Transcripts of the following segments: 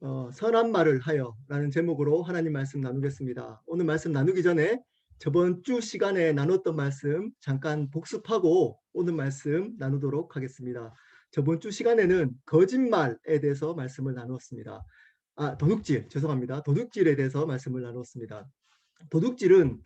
선한 말을 하여 라는 제목으로 하나님 말씀 나누겠습니다. 오늘 말씀 나누기 전에 저번 주 시간에 나눴던 말씀 잠깐 복습하고 오늘 말씀 나누도록 하겠습니다. 저번 주 시간에는 거짓말에 대해서 말씀을 나누었습니다. 도둑질, 죄송합니다. 도둑질에 대해서 말씀을 나누었습니다. 도둑질은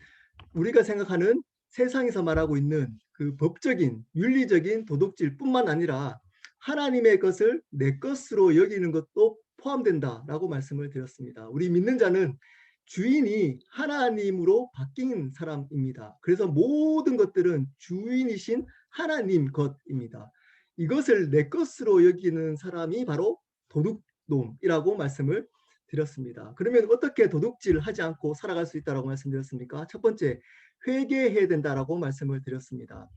우리가 생각하는 세상에서 말하고 있는 그 법적인, 윤리적인 도둑질뿐만 아니라 하나님의 것을 내 것으로 여기는 것도 포함된다라고 말씀을 드렸습니다. 우리 믿는 자는 주인이 하나님으로 바뀐 사람입니다. 그래서 모든 것들은 주인이신 하나님 것입니다. 이것을 내 것으로 여기는 사람이 바로 도둑놈이라고 말씀을 드렸습니다. 그러면 어떻게 도둑질 하지 않고 살아갈 수 있다고 말씀드렸습니까? 첫 번째, 회개해야 된다라고 말씀을 드렸습니다.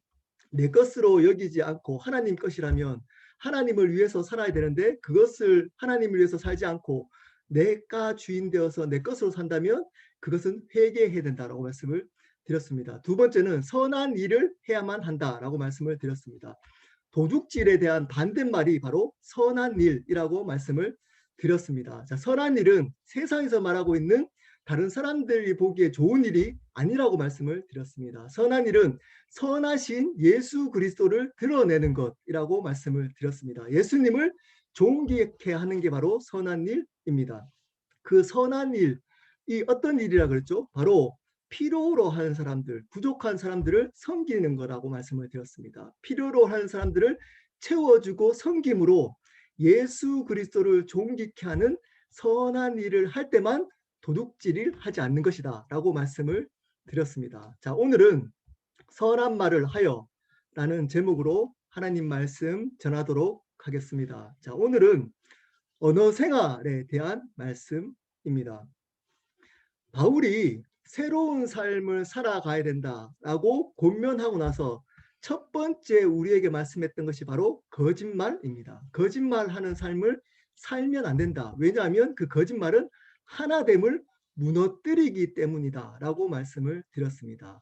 내 것으로 여기지 않고 하나님 것이라면 하나님을 위해서 살아야 되는데 그것을 하나님을 위해서 살지 않고 내가 주인 되어서 내 것으로 산다면 그것은 회개해야 된다라고 말씀을 드렸습니다. 두 번째는 선한 일을 해야만 한다라고 말씀을 드렸습니다. 도둑질에 대한 반대말이 바로 선한 일이라고 말씀을 드렸습니다. 자, 선한 일은 세상에서 말하고 있는 다른 사람들이 보기에 좋은 일이 아니라고 말씀을 드렸습니다. 선한 일은 선하신 예수 그리스도를 드러내는 것이라고 말씀을 드렸습니다. 예수님을 존귀케 하는 게 바로 선한 일입니다. 그 선한 일이 어떤 일이라 그랬죠? 바로 필요로 하는 사람들, 부족한 사람들을 섬기는 거라고 말씀을 드렸습니다. 필요로 하는 사람들을 채워주고 섬김으로 예수 그리스도를 존귀케 하는 선한 일을 할 때만 도둑질을 하지 않는 것이다 라고 말씀을 드렸습니다. 자, 오늘은 선한 말을 하여 라는 제목으로 하나님 말씀 전하도록 하겠습니다. 자, 오늘은 언어 생활에 대한 말씀입니다. 바울이 새로운 삶을 살아가야 된다라고 권면하고 나서 첫 번째 우리에게 말씀했던 것이 바로 거짓말입니다. 거짓말하는 삶을 살면 안 된다. 왜냐하면 그 거짓말은 하나됨을 무너뜨리기 때문이다 라고 말씀을 드렸습니다.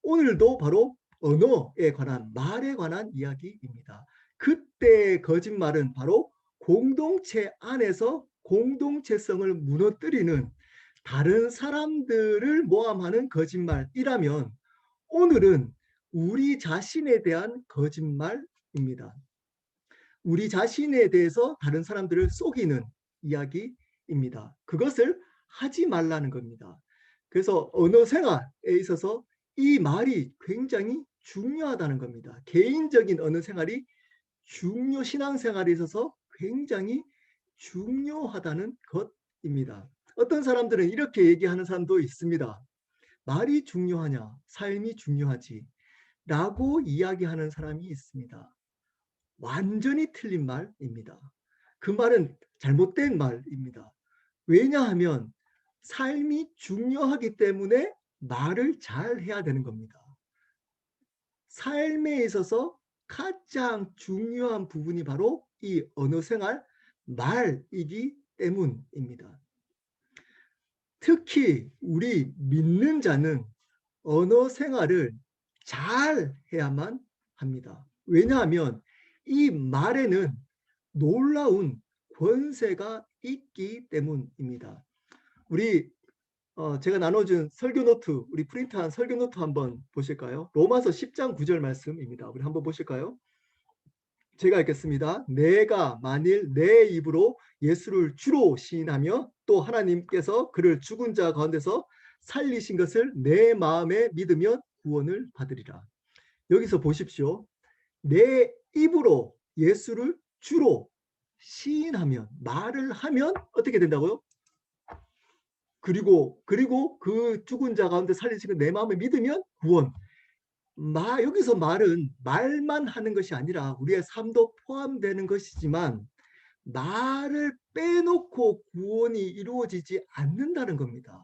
오늘도 바로 언어에 관한, 말에 관한 이야기입니다. 그때의 거짓말은 바로 공동체 안에서 공동체성을 무너뜨리는 다른 사람들을 모함하는 거짓말이라면 오늘은 우리 자신에 대한 거짓말입니다. 우리 자신에 대해서 다른 사람들을 속이는 이야기입니다. 그것을 하지 말라는 겁니다. 그래서 언어 생활에 있어서 이 말이 굉장히 중요하다는 겁니다. 개인적인 언어 생활이 신앙생활에 있어서 굉장히 중요하다는 것입니다. 어떤 사람들은 이렇게 얘기하는 사람도 있습니다. 말이 중요하냐, 삶이 중요하지 라고 이야기하는 사람이 있습니다. 완전히 틀린 말입니다. 그 말은 잘못된 말입니다. 왜냐하면 삶이 중요하기 때문에 말을 잘 해야 되는 겁니다. 삶에 있어서 가장 중요한 부분이 바로 이 언어 생활, 말이기 때문입니다. 특히 우리 믿는 자는 언어 생활을 잘 해야만 합니다. 왜냐하면 이 말에는 놀라운 권세가 있기 때문입니다. 우리 제가 나눠준 설교 노트, 우리 프린트한 설교 노트 한번 보실까요? 로마서 10장 9절 말씀입니다. 우리 한번 보실까요? 제가 읽겠습니다. 내가 만일 내 입으로 예수를 주로 시인하며 또 하나님께서 그를 죽은 자 가운데서 살리신 것을 내 마음에 믿으면 구원을 받으리라. 여기서 보십시오. 내 입으로 예수를 주로 시인하면, 말을 하면 어떻게 된다고요? 그리고 그 죽은 자 가운데 살리신 것 내 마음에 믿으면 구원. 여기서 말은 말만 하는 것이 아니라 우리의 삶도 포함되는 것이지만 말을 빼놓고 구원이 이루어지지 않는다는 겁니다.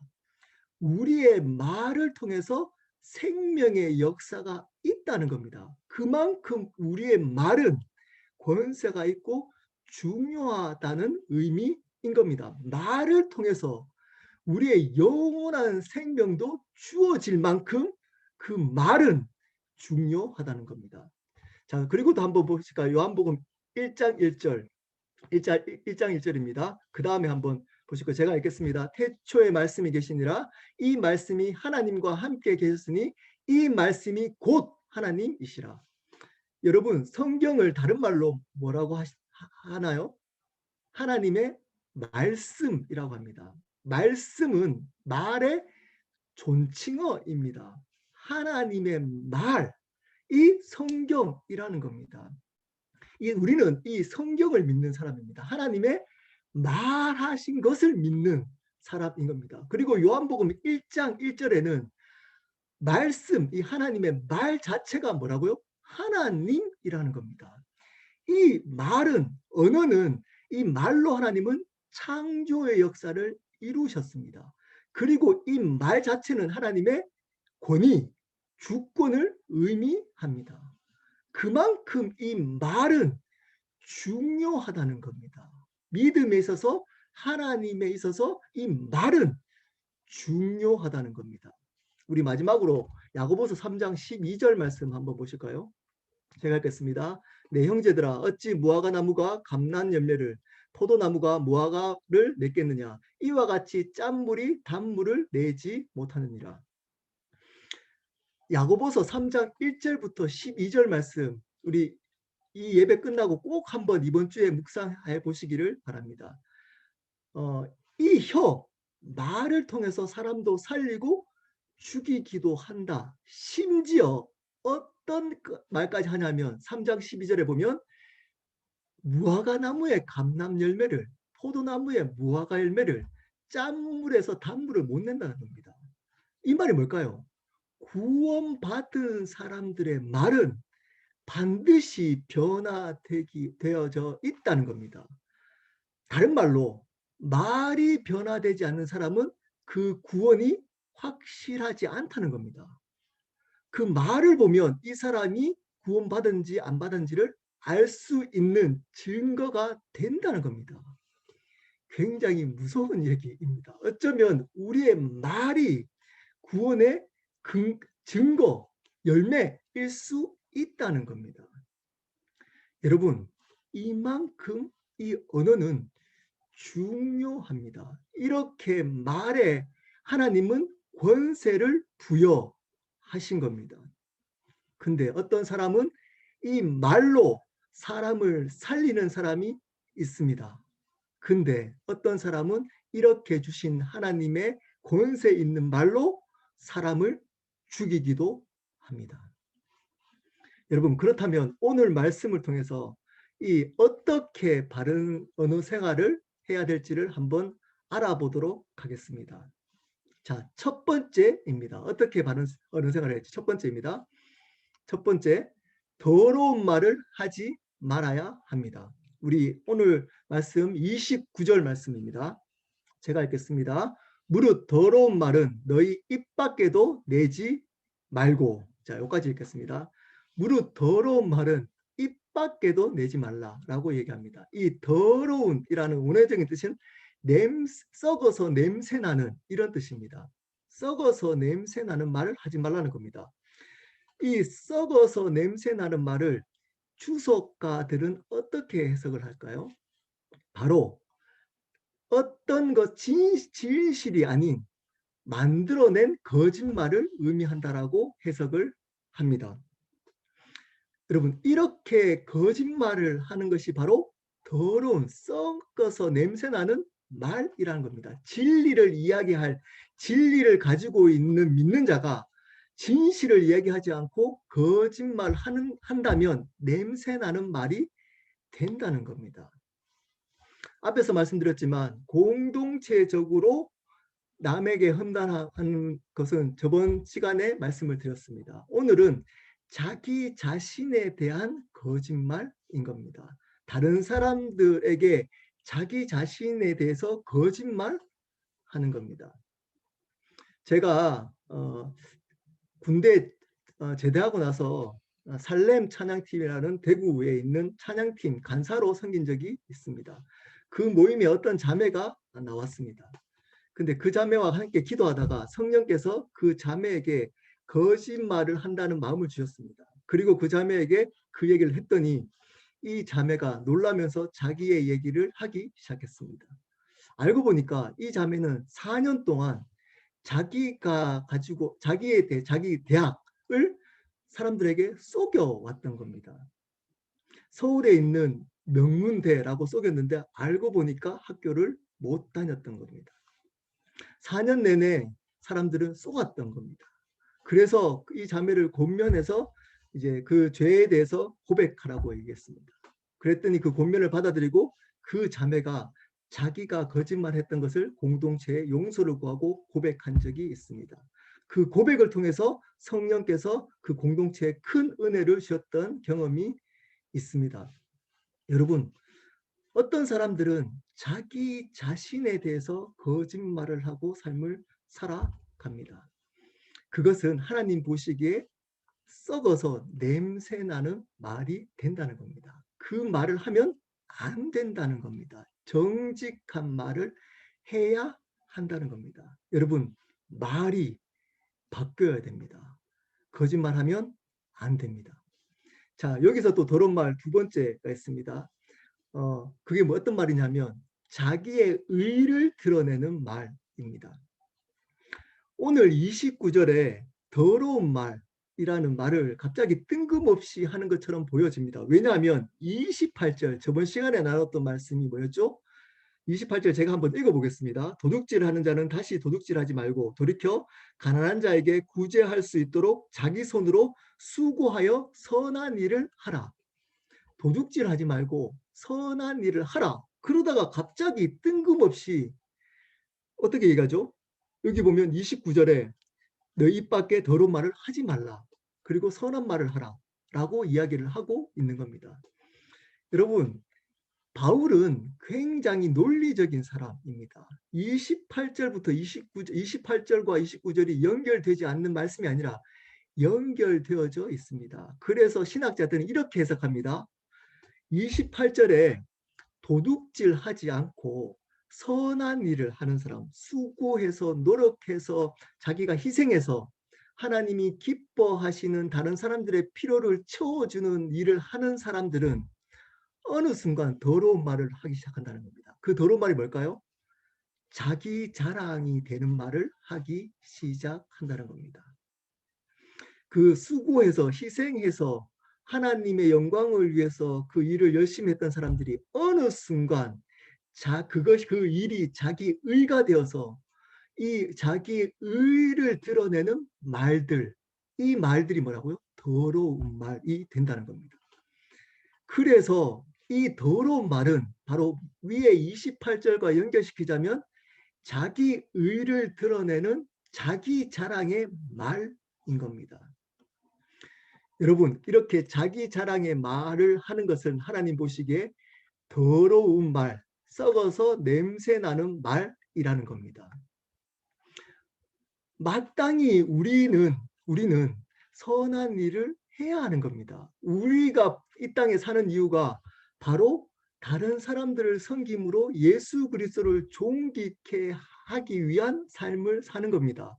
우리의 말을 통해서 생명의 역사가 있다는 겁니다. 그만큼 우리의 말은 권세가 있고 중요하다는 의미인 겁니다. 말을 통해서 우리의 영원한 생명도 주어질 만큼 그 말은 중요하다는 겁니다. 자, 그리고 또 한번 보실까요? 요한복음 1장 1절. 1장 1절입니다. 그 다음에 한번 보시고 제가 읽겠습니다. 태초에 말씀이 계시니라 이 말씀이 하나님과 함께 계셨으니 이 말씀이 곧 하나님이시라. 여러분 성경을 다른 말로 뭐라고 하나요? 하나님의 말씀이라고 합니다. 말씀은 말의 존칭어입니다. 하나님의 말, 이 성경이라는 겁니다. 우리는 이 성경을 믿는 사람입니다. 하나님의 말하신 것을 믿는 사람인 겁니다. 그리고 요한복음 1장 1절에는 말씀, 이 하나님의 말 자체가 뭐라고요? 하나님이라는 겁니다. 이 말은, 언어는 이 말로 하나님은 창조의 역사를 이루셨습니다. 그리고 이 말 자체는 하나님의 권위, 주권을 의미합니다. 그만큼 이 말은 중요하다는 겁니다. 믿음에 있어서 하나님에 있어서 이 말은 중요하다는 겁니다. 우리 마지막으로 야고보서 3장 12절 말씀 한번 보실까요? 제가 읽겠습니다. 내 형제들아 어찌 무화과 나무가 감난 열매를 포도나무가 무화과를 맺겠느냐 이와 같이 짠물이 단물을 내지 못하느니라. 야고보서 3장 1절부터 12절 말씀 우리 이 예배 끝나고 꼭 한번 이번 주에 묵상해 보시기를 바랍니다. 이 말을 통해서 사람도 살리고 죽이기도 한다. 심지어 어떤 말까지 하냐면 3장 12절에 보면 무화과 나무의 감람 열매를 포도나무의 무화과 열매를 짠물에서 단물을 못 낸다는 겁니다. 이 말이 뭘까요? 구원받은 사람들의 말은 반드시 변화되어져 있다는 겁니다. 다른 말로 말이 변화되지 않는 사람은 그 구원이 확실하지 않다는 겁니다. 그 말을 보면 이 사람이 구원받은지 안 받은지를 알 수 있는 증거가 된다는 겁니다. 굉장히 무서운 얘기입니다. 어쩌면 우리의 말이 구원의 증거, 열매일 수 있다는 겁니다. 여러분, 이만큼 이 언어는 중요합니다. 이렇게 말에 하나님은 권세를 부여하신 겁니다. 근데 어떤 사람은 이 말로 사람을 살리는 사람이 있습니다. 근데 어떤 사람은 이렇게 주신 하나님의 권세 있는 말로 사람을 죽이기도 합니다. 여러분 그렇다면 오늘 말씀을 통해서 이 어떻게 바른 언어 생활을 해야 될지를 한번 알아보도록 하겠습니다. 자, 첫 번째입니다. 어떻게 바른 언어 생활을 할지 첫 번째입니다. 첫 번째, 더러운 말을 하지 말아야 합니다. 우리 오늘 말씀 29절 말씀입니다. 제가 읽겠습니다. 무릇 더러운 말은 너희 입 밖에도 내지 말고. 자, 여기까지 읽겠습니다. 무릇 더러운 말은 입 밖에도 내지 말라라고 얘기합니다. 이 더러운이라는 원어적인 뜻은 썩어서 냄새나는 이런 뜻입니다. 썩어서 냄새나는 말을 하지 말라는 겁니다. 이 썩어서 냄새나는 말을 주석가들은 어떻게 해석을 할까요? 바로 어떤 것 진실이 아닌 만들어낸 거짓말을 의미한다라고 해석을 합니다. 여러분 이렇게 거짓말을 하는 것이 바로 더러운 썩어서 냄새나는 말이라는 겁니다. 진리를 이야기할 진리를 가지고 있는 믿는 자가 진실을 이야기하지 않고 거짓말 한다면 냄새나는 말이 된다는 겁니다. 앞에서 말씀드렸지만 공동체적으로 남에게 험담하는 것은 저번 시간에 말씀을 드렸습니다. 오늘은 자기 자신에 대한 거짓말인 겁니다. 다른 사람들에게 자기 자신에 대해서 거짓말하는 겁니다. 제가 군대 제대하고 나서 살렘 찬양팀이라는 대구에 있는 찬양팀 간사로 섬긴 적이 있습니다. 그 모임에 어떤 자매가 나왔습니다. 근데 그 자매와 함께 기도하다가 성령께서 그 자매에게 거짓말을 한다는 마음을 주셨습니다. 그리고 그 자매에게 그 얘기를 했더니 이 자매가 놀라면서 자기의 얘기를 하기 시작했습니다. 알고 보니까 이 자매는 4년 동안 자기가 가지고 자기 대학을 사람들에게 속여왔던 겁니다. 서울에 있는 명문대라고 속였는데 알고 보니까 학교를 못 다녔던 겁니다. 4년 내내 사람들은 속았던 겁니다. 그래서 이 자매를 권면해서 이제 그 죄에 대해서 고백하라고 얘기했습니다. 그랬더니 그 권면을 받아들이고 그 자매가 자기가 거짓말했던 것을 공동체에 용서를 구하고 고백한 적이 있습니다. 그 고백을 통해서 성령께서 그 공동체에 큰 은혜를 주셨던 경험이 있습니다. 여러분, 어떤 사람들은 자기 자신에 대해서 거짓말을 하고 삶을 살아갑니다. 그것은 하나님 보시기에 썩어서 냄새나는 말이 된다는 겁니다. 그 말을 하면 안 된다는 겁니다. 정직한 말을 해야 한다는 겁니다. 여러분, 말이 바뀌어야 됩니다. 거짓말하면 안 됩니다. 자, 여기서 또 더러운 말 두 번째가 있습니다. 그게 뭐 어떤 말이냐면 자기의 의를 드러내는 말입니다. 오늘 29절에 더러운 말이라는 말을 갑자기 뜬금없이 하는 것처럼 보여집니다. 왜냐하면 28절, 저번 시간에 나눴던 말씀이 뭐였죠? 28절 제가 한번 읽어보겠습니다. 도둑질하는 자는 다시 도둑질하지 말고 돌이켜 가난한 자에게 구제할 수 있도록 자기 손으로 수고하여 선한 일을 하라. 도둑질하지 말고 선한 일을 하라. 그러다가 갑자기 뜬금없이 어떻게 얘기하죠? 여기 보면 29절에 너 입 밖에 더러운 말을 하지 말라. 그리고 선한 말을 하라. 라고 이야기를 하고 있는 겁니다. 여러분, 바울은 굉장히 논리적인 사람입니다. 28절부터 28절과 29절이 연결되지 않는 말씀이 아니라 연결되어져 있습니다. 그래서 신학자들은 이렇게 해석합니다. 28절에 도둑질하지 않고 선한 일을 하는 사람, 수고해서 노력해서 자기가 희생해서 하나님이 기뻐하시는 다른 사람들의 필요를 채워주는 일을 하는 사람들은 어느 순간 더러운 말을 하기 시작한다는 겁니다. 그 더러운 말이 뭘까요? 자기 자랑이 되는 말을 하기 시작한다는 겁니다. 그 수고해서 희생해서 하나님의 영광을 위해서 그 일을 열심히 했던 사람들이 어느 순간 그 일이 자기 의가 되어서 이 자기 의를 드러내는 말들, 이 말들이 뭐라고요? 더러운 말이 된다는 겁니다. 그래서 이 더러운 말은 바로 위에 28절과 연결시키자면 자기 의를 드러내는 자기 자랑의 말인 겁니다. 여러분, 이렇게 자기 자랑의 말을 하는 것은 하나님 보시기에 더러운 말, 썩어서 냄새 나는 말이라는 겁니다. 마땅히 우리는 선한 일을 해야 하는 겁니다. 우리가 이 땅에 사는 이유가 바로 다른 사람들을 섬김으로 예수 그리스도를 존귀케 하기 위한 삶을 사는 겁니다.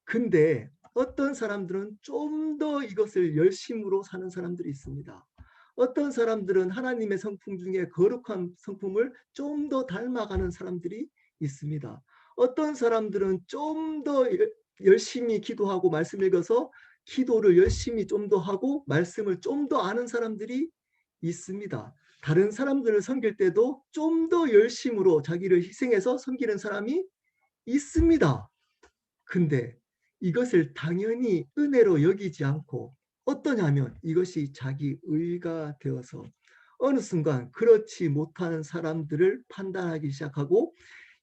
근데 어떤 사람들은 좀 더 이것을 열심으로 사는 사람들이 있습니다. 어떤 사람들은 하나님의 성품 중에 거룩한 성품을 좀 더 닮아가는 사람들이 있습니다. 어떤 사람들은 좀 더 열심히 기도하고 말씀 읽어서 기도를 열심히 좀 더 하고 말씀을 좀 더 아는 사람들이 있습니다. 다른 사람들을 섬길 때도 좀 더 열심으로 자기를 희생해서 섬기는 사람이 있습니다. 근데 이것을 당연히 은혜로 여기지 않고 어떠냐면 이것이 자기 의가 되어서 어느 순간 그렇지 못하는 사람들을 판단하기 시작하고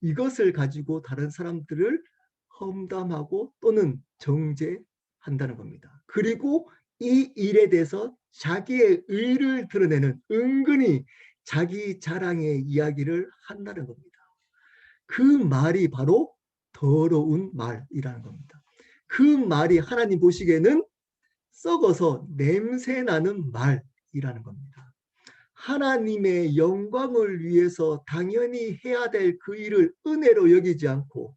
이것을 가지고 다른 사람들을 험담하고 또는 정죄한다는 겁니다. 그리고 이 일에 대해서 자기의 의를 드러내는 은근히 자기 자랑의 이야기를 한다는 겁니다. 그 말이 바로 더러운 말이라는 겁니다. 그 말이 하나님 보시기에는 썩어서 냄새나는 말이라는 겁니다. 하나님의 영광을 위해서 당연히 해야 될 그 일을 은혜로 여기지 않고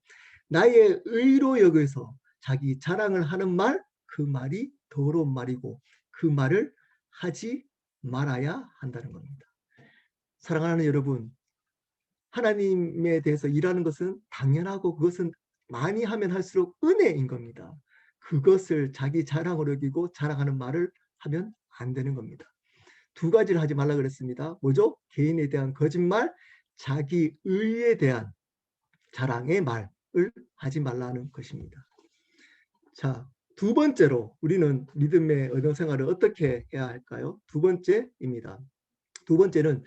나의 의로 여기서 자기 자랑을 하는 말, 그 말이 더러운 말이고 그 말을 하지 말아야 한다는 겁니다. 사랑하는 여러분, 하나님에 대해서 일하는 것은 당연하고 그것은 많이 하면 할수록 은혜인 겁니다. 그것을 자기 자랑으로 여기고 자랑하는 말을 하면 안 되는 겁니다. 두 가지를 하지 말라 그랬습니다. 뭐죠? 개인에 대한 거짓말, 자기 의에 대한 자랑의 말을 하지 말라는 것입니다. 자, 두 번째로 우리는 믿음의 언어 생활을 어떻게 해야 할까요? 두 번째입니다. 두 번째는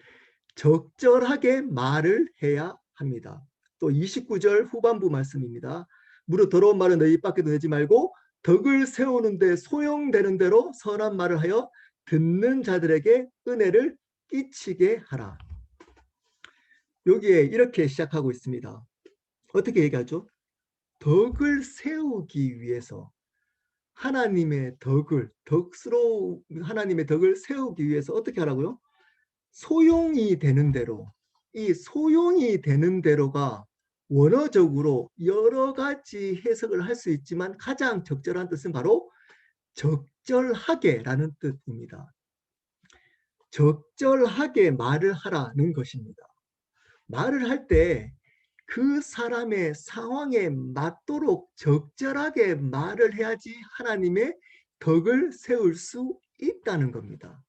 적절하게 말을 해야 합니다. 또 29절 후반부 말씀입니다. 무릇 더러운 말은 너희 입 밖에도 내지 말고 덕을 세우는데 소용되는 대로 선한 말을 하여 듣는 자들에게 은혜를 끼치게 하라. 여기에 이렇게 시작하고 있습니다. 어떻게 얘기하죠? 덕을 세우기 위해서 하나님의 덕스러운 하나님의 덕을 세우기 위해서 어떻게 하라고요? 소용이 되는 대로, 이 소용이 되는 대로가 원어적으로 여러 가지 해석을 할 수 있지만 가장 적절한 뜻은 바로 적절하게라는 뜻입니다. 적절하게 말을 하라는 것입니다. 말을 할 때 그 사람의 상황에 맞도록 적절하게 말을 해야지 하나님의 덕을 세울 수 있다는 겁니다.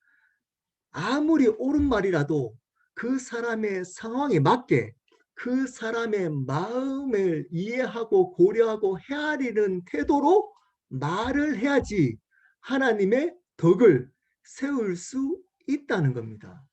아무리 옳은 말이라도 그 사람의 상황에 맞게 그 사람의 마음을 이해하고 고려하고 헤아리는 태도로 말을 해야지 하나님의 덕을 세울 수 있다는 겁니다.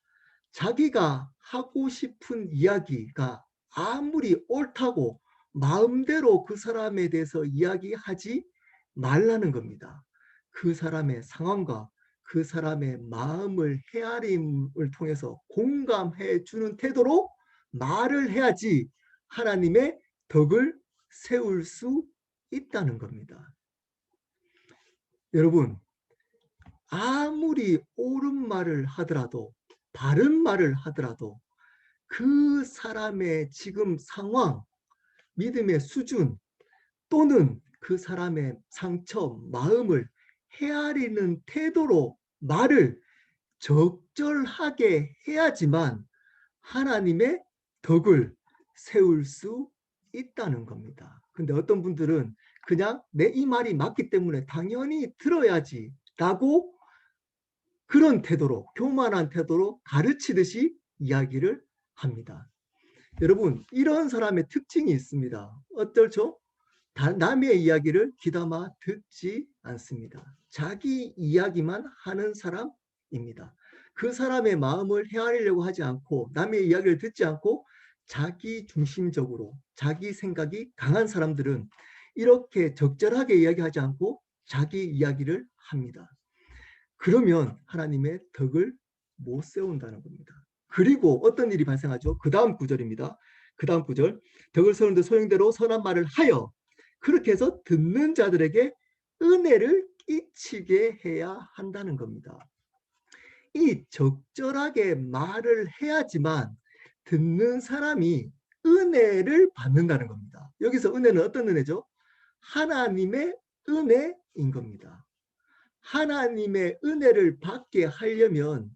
자기가 하고 싶은 이야기가 아무리 옳다고 마음대로 그 사람에 대해서 이야기하지 말라는 겁니다. 그 사람의 상황과 그 사람의 마음을 헤아림을 통해서 공감해 주는 태도로 말을 해야지 하나님의 덕을 세울 수 있다는 겁니다. 여러분, 아무리 옳은 말을 하더라도 바른 말을 하더라도 그 사람의 지금 상황, 믿음의 수준 또는 그 사람의 상처, 마음을 헤아리는 태도로 말을 적절하게 해야지만 하나님의 덕을 세울 수 있다는 겁니다. 근데 어떤 분들은 그냥 내 이 말이 맞기 때문에 당연히 들어야지 라고 그런 태도로, 교만한 태도로 가르치듯이 이야기를 합니다. 여러분, 이런 사람의 특징이 있습니다. 어떨죠? 남의 이야기를 귀담아 듣지 않습니다. 자기 이야기만 하는 사람입니다. 그 사람의 마음을 헤아리려고 하지 않고 남의 이야기를 듣지 않고 자기 중심적으로 자기 생각이 강한 사람들은 이렇게 적절하게 이야기하지 않고 자기 이야기를 합니다. 그러면 하나님의 덕을 못 세운다는 겁니다. 그리고 어떤 일이 발생하죠? 그 다음 구절입니다. 그 다음 구절. 덕을 세우는데 소용대로 선한 말을 하여 그렇게 해서 듣는 자들에게 은혜를 끼치게 해야 한다는 겁니다. 이 적절하게 말을 해야지만 듣는 사람이 은혜를 받는다는 겁니다. 여기서 은혜는 어떤 은혜죠? 하나님의 은혜인 겁니다. 하나님의 은혜를 받게 하려면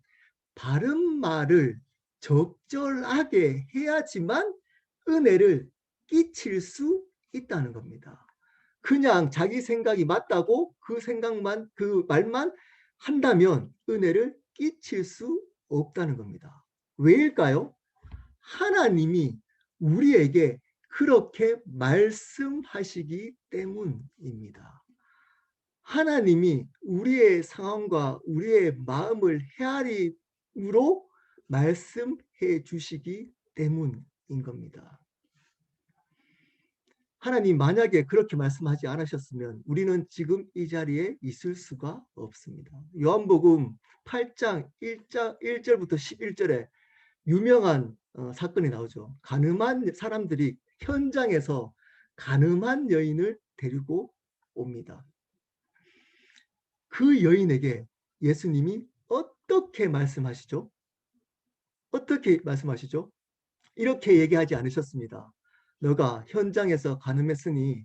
바른 말을 적절하게 해야지만 은혜를 끼칠 수 있다는 겁니다. 그냥 자기 생각이 맞다고 그 생각만, 그 말만 한다면 은혜를 끼칠 수 없다는 겁니다. 왜일까요? 하나님이 우리에게 그렇게 말씀하시기 때문입니다. 하나님이 우리의 상황과 우리의 마음을 헤아림으로 말씀해 주시기 때문인 겁니다. 하나님 만약에 그렇게 말씀하지 않으셨으면 우리는 지금 이 자리에 있을 수가 없습니다. 요한복음 8장 1절부터 11절에 유명한 사건이 나오죠. 가늠한 사람들이 현장에서 가늠한 여인을 데리고 옵니다. 그 여인에게 예수님이 어떻게 말씀하시죠? 어떻게 말씀하시죠? 이렇게 얘기하지 않으셨습니다. 너가 현장에서 가늠했으니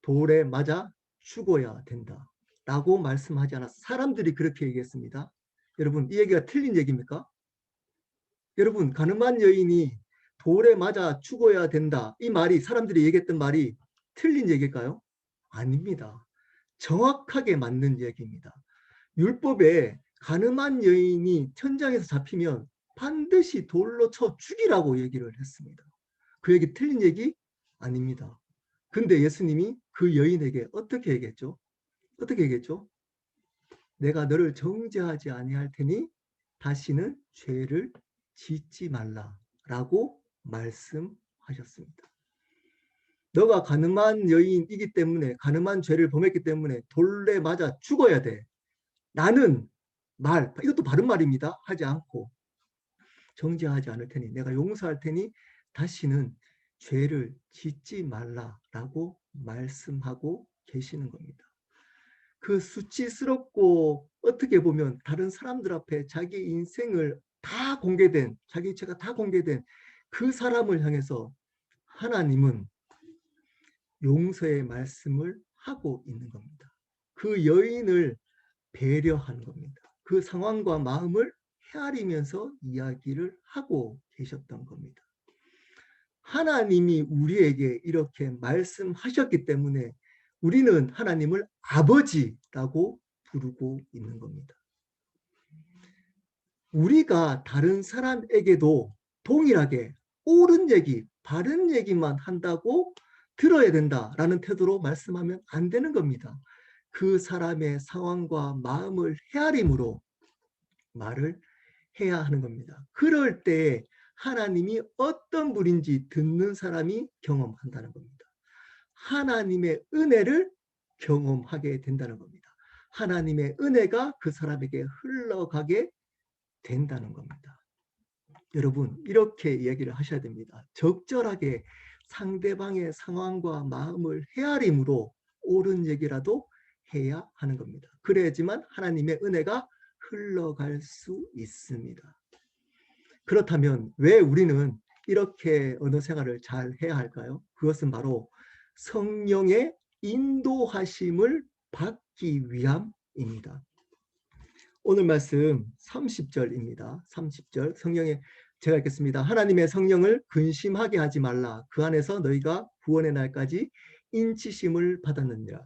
돌에 맞아 죽어야 된다. 라고 말씀하지 않았어. 사람들이 그렇게 얘기했습니다. 여러분, 이 얘기가 틀린 얘기입니까? 여러분, 가늠한 여인이 돌에 맞아 죽어야 된다. 이 말이, 사람들이 얘기했던 말이 틀린 얘기일까요? 아닙니다. 정확하게 맞는 얘기입니다. 율법에 가늠한 여인이 현장에서 잡히면 반드시 돌로 쳐 죽이라고 얘기를 했습니다. 그 얘기 틀린 얘기 아닙니다. 근데 예수님이 그 여인에게 어떻게 얘기했죠? 어떻게 얘기했죠? 내가 너를 정죄하지 아니할 테니 다시는 죄를 짓지 말라라고 말씀하셨습니다. 너가 가늠한 여인이기 때문에, 가늠한 죄를 범했기 때문에 돌에 맞아 죽어야 돼. 나는 이것도 바른 말입니다. 하지 않고 정죄하지 않을 테니, 내가 용서할 테니 다시는 죄를 짓지 말라라고 말씀하고 계시는 겁니다. 그 수치스럽고 어떻게 보면 다른 사람들 앞에 자기 인생을 다 공개된, 자기 죄가 다 공개된 그 사람을 향해서 하나님은 용서의 말씀을 하고 있는 겁니다. 그 여인을 배려하는 겁니다. 그 상황과 마음을 헤아리면서 이야기를 하고 계셨던 겁니다. 하나님이 우리에게 이렇게 말씀하셨기 때문에 우리는 하나님을 아버지라고 부르고 있는 겁니다. 우리가 다른 사람에게도 동일하게 옳은 얘기, 바른 얘기만 한다고 들어야 된다라는 태도로 말씀하면 안 되는 겁니다. 그 사람의 상황과 마음을 헤아림으로 말을 해야 하는 겁니다. 그럴 때 하나님이 어떤 분인지 듣는 사람이 경험한다는 겁니다. 하나님의 은혜를 경험하게 된다는 겁니다. 하나님의 은혜가 그 사람에게 흘러가게 된다는 겁니다. 여러분, 이렇게 이야기를 하셔야 됩니다. 적절하게 상대방의 상황과 마음을 헤아림으로 옳은 얘기라도 해야 하는 겁니다. 그래야지만 하나님의 은혜가 흘러갈 수 있습니다. 그렇다면 왜 우리는 이렇게 언어 생활을 잘 해야 할까요? 그것은 바로 성령의 인도하심을 받기 위함입니다. 오늘 말씀 30절입니다. 30절 성령의 제가 읽겠습니다. 하나님의 성령을 근심하게 하지 말라. 그 안에서 너희가 구원의 날까지 인치심을 받았느니라.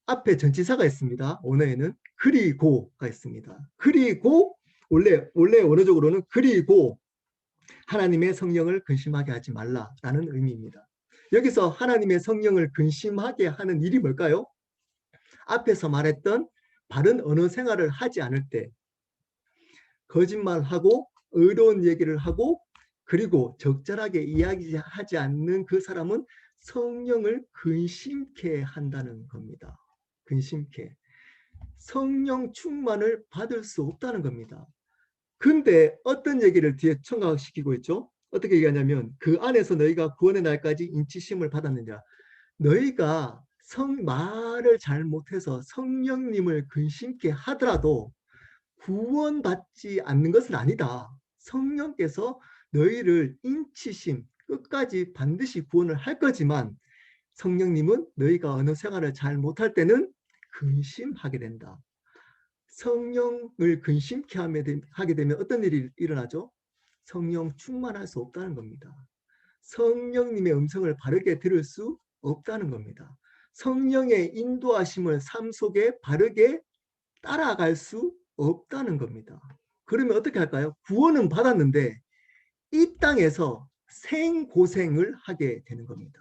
앞에 전치사가 있습니다. 오늘에는 그리고가 있습니다. 그리고 원래 원어적으로는 그리고 하나님의 성령을 근심하게 하지 말라라는 의미입니다. 여기서 하나님의 성령을 근심하게 하는 일이 뭘까요? 앞에서 말했던 바른 언어 생활을 하지 않을 때 거짓말하고 의로운 얘기를 하고 그리고 적절하게 이야기하지 않는 그 사람은 성령을 근심케 한다는 겁니다. 근심케. 성령 충만을 받을 수 없다는 겁니다. 근데 어떤 얘기를 뒤에 첨가시키고 있죠? 어떻게 얘기하냐면 그 안에서 너희가 구원의 날까지 인치심을 받았느냐. 너희가 말을 잘못해서 성령님을 근심케 하더라도 구원받지 않는 것은 아니다. 성령께서 너희를 인치심 끝까지 반드시 구원을 할 거지만 성령님은 너희가 어느 생활을 잘 못할 때는 근심하게 된다. 성령을 근심케 하게 되면 어떤 일이 일어나죠? 성령 충만할 수 없다는 겁니다. 성령님의 음성을 바르게 들을 수 없다는 겁니다. 성령의 인도하심을 삶 속에 바르게 따라갈 수 없다는 겁니다. 그러면 어떻게 할까요? 구원은 받았는데 이 땅에서 생고생을 하게 되는 겁니다.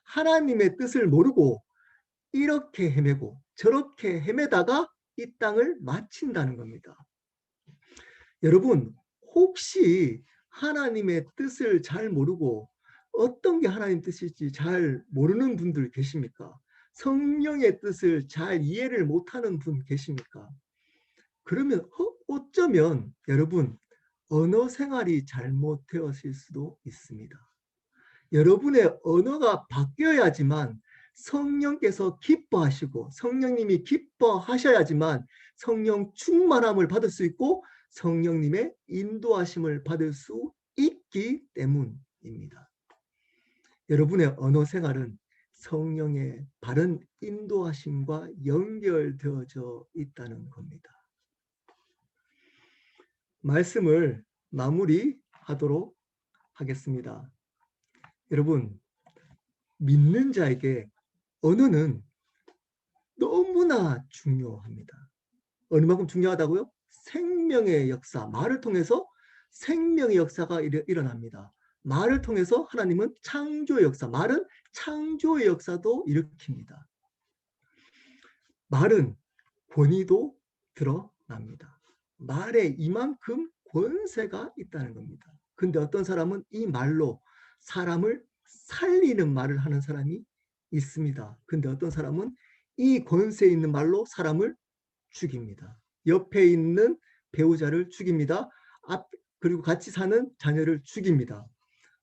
하나님의 뜻을 모르고 이렇게 헤매고 저렇게 헤매다가 이 땅을 마친다는 겁니다. 여러분, 혹시 하나님의 뜻을 잘 모르고 어떤 게 하나님 뜻일지 잘 모르는 분들 계십니까? 성령의 뜻을 잘 이해를 못하는 분 계십니까? 그러면 어쩌면 여러분 언어 생활이 잘못되었을 수도 있습니다. 여러분의 언어가 바뀌어야지만 성령께서 기뻐하시고 성령님이 기뻐하셔야지만 성령 충만함을 받을 수 있고 성령님의 인도하심을 받을 수 있기 때문입니다. 여러분의 언어 생활은 성령의 바른 인도하심과 연결되어져 있다는 겁니다. 말씀을 마무리하도록 하겠습니다. 여러분, 믿는 자에게 언어는 너무나 중요합니다. 어느 만큼 중요하다고요? 생명의 역사, 말을 통해서 생명의 역사가 일어납니다. 말을 통해서 하나님은 창조의 역사, 말은 창조의 역사도 일으킵니다. 말은 권위도 드러납니다. 말에 이만큼 권세가 있다는 겁니다. 근데 어떤 사람은 이 말로 사람을 살리는 말을 하는 사람이 있습니다. 근데 어떤 사람은 이 권세 있는 말로 사람을 죽입니다. 옆에 있는 배우자를 죽입니다. 그리고 같이 사는 자녀를 죽입니다.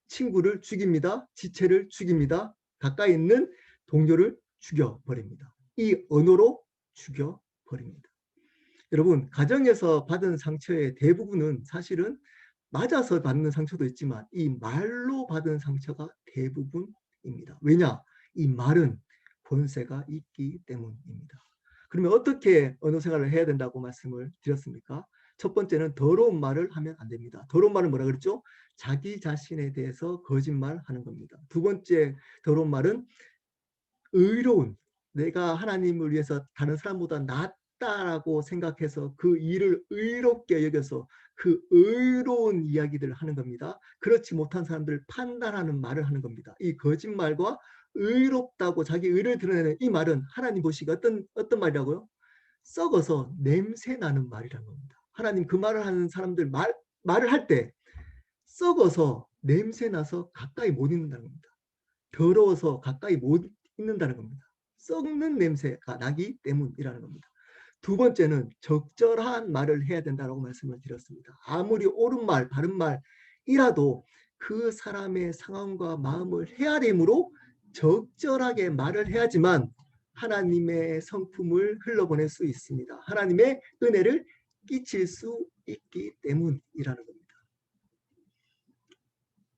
친구를 죽입니다. 지체를 죽입니다. 가까이 있는 동료를 죽여버립니다. 이 언어로 죽여버립니다. 여러분, 가정에서 받은 상처의 대부분은 사실은 맞아서 받는 상처도 있지만 이 말로 받은 상처가 대부분입니다. 왜냐? 이 말은 권세가 있기 때문입니다. 그러면 어떻게 언어 생활을 해야 된다고 말씀을 드렸습니까? 첫 번째는 더러운 말을 하면 안 됩니다. 더러운 말은 뭐라 그랬죠? 자기 자신에 대해서 거짓말하는 겁니다. 두 번째 더러운 말은 의로운, 내가 하나님을 위해서 다른 사람보다 낫다라고 생각해서 그 일을 의롭게 여겨서 그 의로운 이야기들을 하는 겁니다. 그렇지 못한 사람들을 판단하는 말을 하는 겁니다. 이 거짓말과 의롭다고 자기 의를 드러내는 이 말은 하나님 보시기에 어떤 말이라고요? 썩어서 냄새 나는 말이라는 겁니다. 하나님 그 말을 하는 사람들 말을 할 때 썩어서 냄새 나서 가까이 못 있는다는 겁니다. 더러워서 가까이 못 있는다는 겁니다. 썩는 냄새가 나기 때문이라는 겁니다. 두 번째는 적절한 말을 해야 된다고 말씀을 드렸습니다. 아무리 옳은 말, 바른 말이라도 그 사람의 상황과 마음을 헤아림으로 적절하게 말을 해야지만 하나님의 성품을 흘러보낼 수 있습니다. 하나님의 은혜를 끼칠 수 있기 때문이라는 겁니다.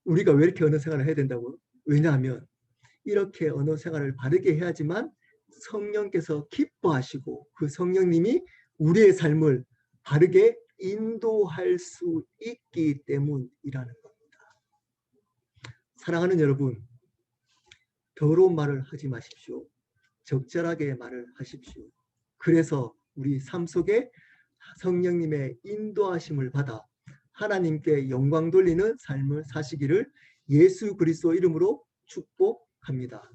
우리가 왜 이렇게 언어 생활을 해야 된다고요? 왜냐하면 이렇게 언어 생활을 바르게 해야지만 성령께서 기뻐하시고 그 성령님이 우리의 삶을 바르게 인도할 수 있기 때문이라는 겁니다. 사랑하는 여러분, 더러운 말을 하지 마십시오. 적절하게 말을 하십시오. 그래서 우리 삶 속에 성령님의 인도하심을 받아 하나님께 영광 돌리는 삶을 사시기를 예수 그리스도 이름으로 축복합니다.